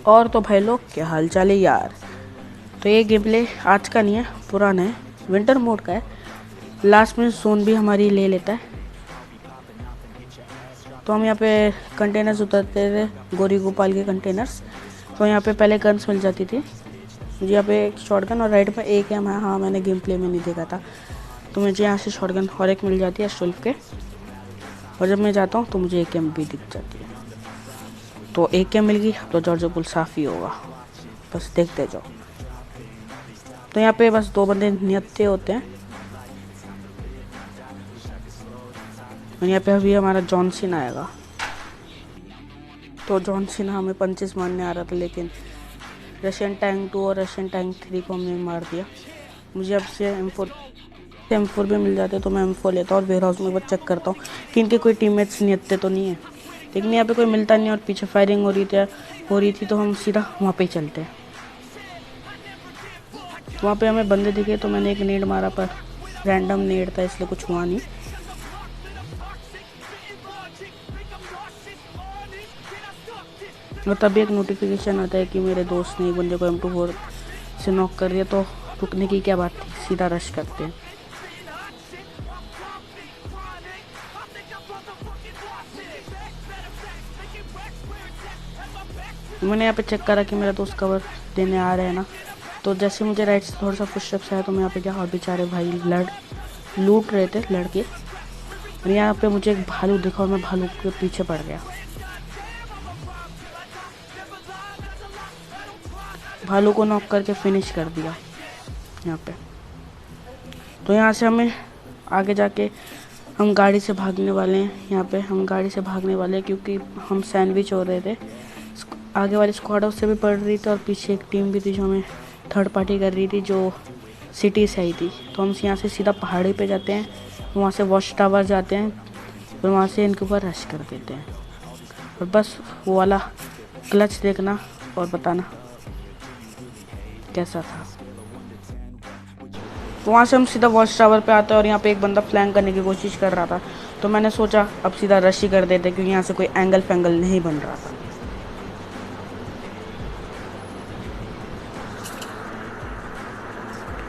और तो भाई लोग क्या हाल चाल है यार। तो ये गेम प्ले आज का नहीं है, पुराना है, विंटर मोड का है। लास्ट में जोन भी हमारी ले लेता है। तो हम यहाँ पे कंटेनर्स उतरते थे, गोरी गोपाल के कंटेनर्स। तो यहाँ पे पहले गन्स मिल जाती थी मुझे। यहाँ पे एक शॉटगन और राइट में एक है। हाँ, मैंने गेम प्ले में नहीं देखा था। तो मुझे यहाँ से शॉटगन और एक मिल जाती है स्टुल्फ के। और जब मैं जाता हूँ तो मुझे एक एम भी दिख जाती है। तो एक एम मिल गई तो जॉर्ज पुल साफ ही होगा, बस देखते जाओ। तो यहाँ पे बस दो बंदे नियत्ते होते हैं। और यहाँ पे अभी हमारा जॉन सीना आएगा। तो जॉन सीना हमें पंचेस मारने आ रहा था, लेकिन रशियन टैंक 2 और रशियन टैंक 3 को हमने मार दिया। मुझे अब से M4 भी मिल जाते तो मैं M4 लेता और वेयर हाउस में बस चेक करता हूँ कि इनके कोई टीममेट्स नियत्ते तो नहीं है। लेकिन यहाँ पे कोई मिलता नहीं और पीछे फायरिंग हो रही थी तो हम सीधा वहाँ पे ही चलते हैं। तो वहाँ पे हमें बंदे दिखे तो मैंने एक नेड मारा, पर रैंडम नेड था इसलिए कुछ हुआ नहीं। और तभी एक नोटिफिकेशन आता है कि मेरे दोस्त ने एक बंदे को M24 से नॉक कर दिया। तो रुकने की क्या बात थी, सीधा रश करते हैं। मैंने यहाँ पे चेक करा कि मेरा दोस्त कवर देने आ रहे हैं ना। तो जैसे मुझे राइट से थोड़ा सा फुटस्टेप्स आया तो मैं यहाँ पे क्या, और बेचारे भाई लूट रहे थे लड़के। और यहाँ पे मुझे एक भालू दिखा और मैं भालू के पीछे पड़ गया। भालू को नॉक करके फिनिश कर दिया यहाँ पे। तो यहाँ से हमें आगे जाके हम गाड़ी से भागने वाले हैं। यहाँ पे हम गाड़ी से भागने वाले हैं क्योंकि हम सैंडविच हो रहे थे। आगे वाली स्क्वाड उससे भी पड़ रही थी और पीछे एक टीम भी थी जो हमें थर्ड पार्टी कर रही थी, जो सिटी से आई थी। तो हम यहाँ से सीधा पहाड़ी पे जाते हैं, वहाँ से वॉच टावर जाते हैं, फिर वहाँ से इनके ऊपर रश कर देते हैं। और बस वो वाला क्लच देखना और बताना कैसा था। तो वहाँ से हम सीधा वॉच टावर पे आते हैं और यहाँ पे एक बंदा फ्लैंक करने की कोशिश कर रहा था। तो मैंने सोचा अब सीधा रश ही कर देते क्योंकि यहाँ से कोई एंगल फैंगल नहीं बन रहा था।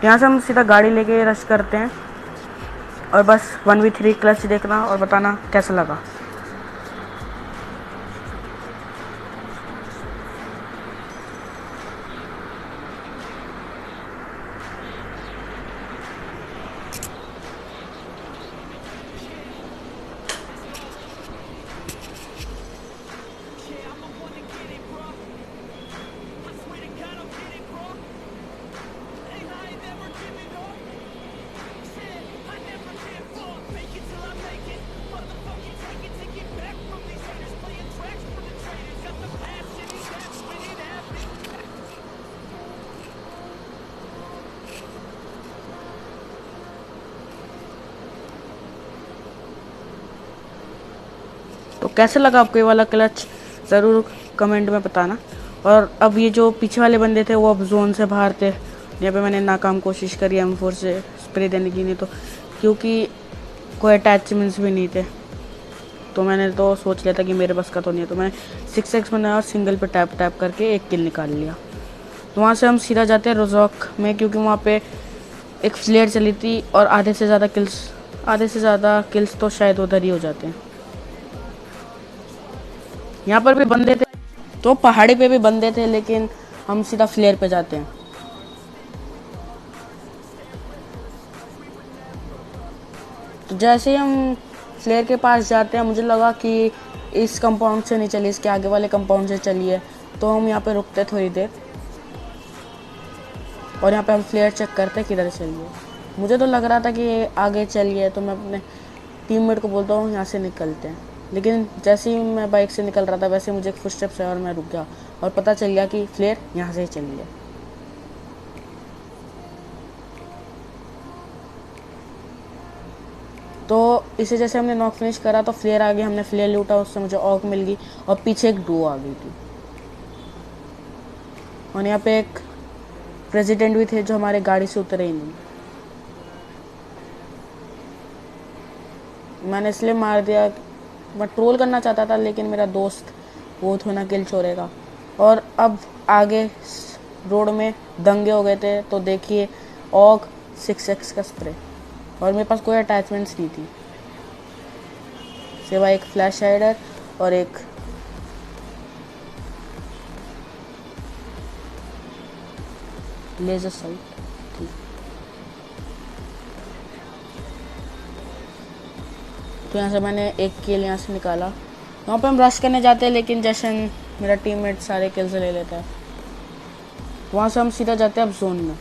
यहाँ से हम सीधा गाड़ी लेके रश करते हैं और बस 1v3 क्लच देखना और बताना कैसा लगा। तो कैसे लगा आपको ये वाला क्लच, ज़रूर कमेंट में बताना। और अब ये जो पीछे वाले बंदे थे वो अब जोन से बाहर थे। यहाँ पे मैंने नाकाम कोशिश करी M4 से स्प्रे देने की, नहीं तो क्योंकि कोई अटैचमेंट्स भी नहीं थे। तो मैंने तो सोच लिया था कि मेरे बस का तो नहीं है, तो मैंने 6x बनाया और सिंगल पे टैप टैप करके एक किल निकाल लिया। तो वहाँ से हम सीधा जाते हैं रोजॉक में क्योंकि वहाँ पे एक फ्लेयर चली थी और आधे से ज़्यादा किल्स तो शायद उधर ही हो जाते हैं। यहाँ पर भी बंदे थे, तो पहाड़ी पे भी बंदे थे, लेकिन हम सीधा फ्लेयर पे जाते हैं। तो जैसे ही हम फ्लेयर के पास जाते हैं मुझे लगा कि इस कंपाउंड से नहीं चलिए, इसके आगे वाले कंपाउंड से चलिए। तो हम यहाँ पे रुकते थोड़ी देर और यहाँ पे हम फ्लेयर चेक करते किधर चलिए। मुझे तो लग रहा था कि आगे चलिए, तो मैं अपने टीममेट को बोलता हूँ यहाँ से निकलते हैं। लेकिन जैसे ही मैं बाइक से निकल रहा था वैसे मुझे एक फुटस्टेप्स आया और मैं रुक गया और पता चल गया कि फ्लेयर यहाँ से ही चलिए। तो इसे जैसे हमने नॉक फिनिश करा तो फ्लेयर आ गई, हमने फ्लेयर लूटा, उससे मुझे ऑक मिल गई और पीछे एक डुओ आ गई थी। और यहाँ पे एक प्रेसिडेंट भी थे जो हमारे गाड़ी से उतरे ही नहीं। मैंने इसलिए मार दिया मैं ट्रोल करना चाहता था, लेकिन मेरा दोस्त वो थोड़ा ना किल छोड़ेगा। और अब आगे रोड में दंगे हो गए थे, तो देखिए ऑग 6x का स्प्रे, और मेरे पास कोई अटैचमेंट्स नहीं थी सिवाय एक फ्लैश हाइडर और एक लेजर साइट थी। तो यहाँ से मैंने एक किल यहाँ से निकाला। वहाँ पे हम रश करने जाते हैं, लेकिन जशन मेरा टीममेट सारे किल्स ले लेता है। वहाँ से हम सीधा जाते हैं अब जोन में।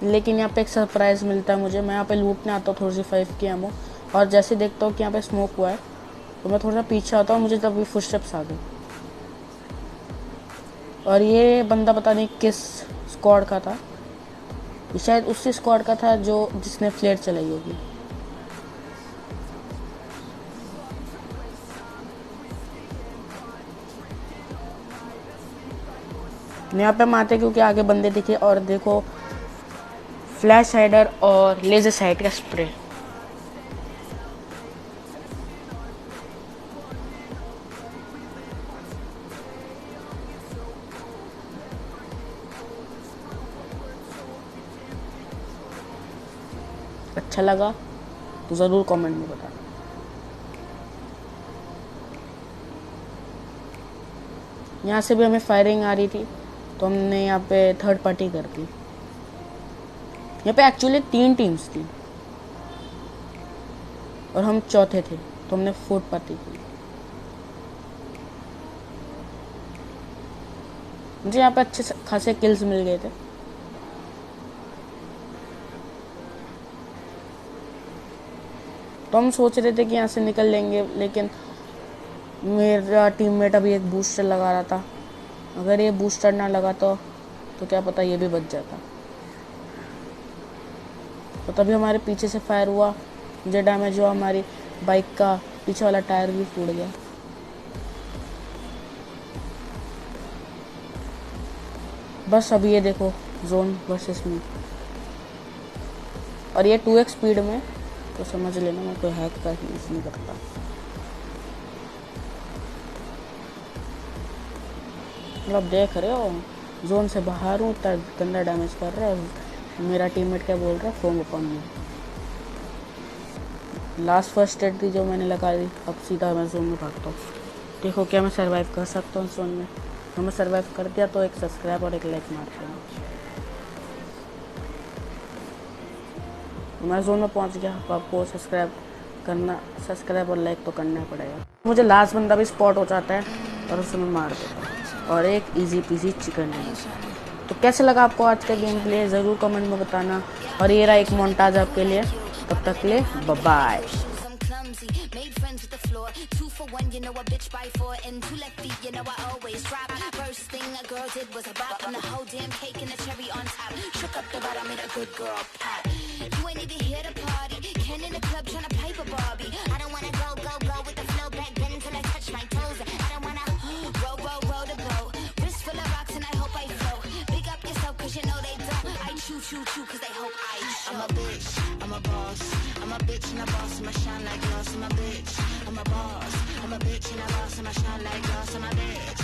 लेकिन यहाँ पे एक सरप्राइज़ मिलता है मुझे। मैं यहाँ पे लूटने आता हूँ थोड़ी सी 5 की एमो, और जैसे देखता हूँ कि यहाँ पे स्मोक हुआ है, तो मैं थोड़ा सा पीछे आता हूँ, मुझे तभी फुटस्टेप्स आ गए। और ये बंदा पता नहीं किस स्क्वाड का था, शायद उसी स्क्वाड का था जो जिसने फ्लेयर चलाई होगी। यहाँ पे हम आते क्योंकि आगे बंदे दिखे, और देखो फ्लैश हाइडर और लेजर साइट का स्प्रे। अच्छा लगा तो ज़रूर कमेंट में बताना। यहाँ से भी हमें फायरिंग आ रही थी, तो हमने यहाँ पे थर्ड पार्टी कर दी। यहाँ पे एक्चुअली 3 टीम्स थी और हम चौथे थे, तो हमने फोर्थ पार्टी की। मुझे यहाँ पे अच्छे खासे किल्स मिल गए थे। तो हम सोच रहे थे कि यहाँ से निकल लेंगे, लेकिन मेरा टीममेट अभी एक बूस्टर लगा रहा था। अगर ये बूस्टर ना लगा तो क्या पता ये भी बच जाता। तो तभी हमारे पीछे से फायर हुआ, मुझे डैमेज हुआ, हमारी बाइक का पीछे वाला टायर भी फूट गया। बस अभी ये देखो जोन वर्सेस मी, और ये 2x स्पीड में, तो समझ लेना मैं कोई हैक का यूज़ नहीं करता। मतलब देख रहे हो जोन से बाहर हूँ, तब गंदा डैमेज कर रहा है। मेरा टीममेट क्या बोल रहा है, फोम अपन में। लास्ट फर्स्ट एड थी जो मैंने लगा दी, अब सीधा मैं जोन में भागता हूँ। देखो क्या मैं सर्वाइव कर सकता हूँ जोन में। तो मैं सर्वाइव कर दिया, तो एक सब्सक्राइब और एक लाइक मार देना। मैं जोन में पहुँच गया, तो आपको सब्सक्राइब और लाइक तो करना पड़ेगा। मुझे लास्ट बंदा भी स्पॉट हो जाता है और उसे मैं मार देता हूँ, और एक इजी पीजी चिकन डिनर। तो कैसे लगा आपको आज का गेम प्ले, ज़रूर कमेंट में बताना। और ये रहा एक मोन्टाज आपके लिए। तब तक के लिए bye. Made friends with the floor, 2 for 1, you know a bitch by 4, and 2 left feet, you know I always drop. First thing a girl did was a bop, and the whole damn cake and the cherry on top. Shook up the bottom, made a good girl pop. You ain't even here to party, Ken in the club tryna pipe a Barbie. I don't wanna go with the flow back then till I touch my toes. I don't wanna roll the boat. Wrist full of rocks and I hope I float. Big up yourself 'cause you know they don't. I chew 'cause they hope I show. I'm a bitch, I'm a boss. I'm a bitch and a boss, I'ma shine like glass. I'm a bitch, I'm a boss. I'm a bitch and a boss, I'ma shine like glass. I'm a bitch.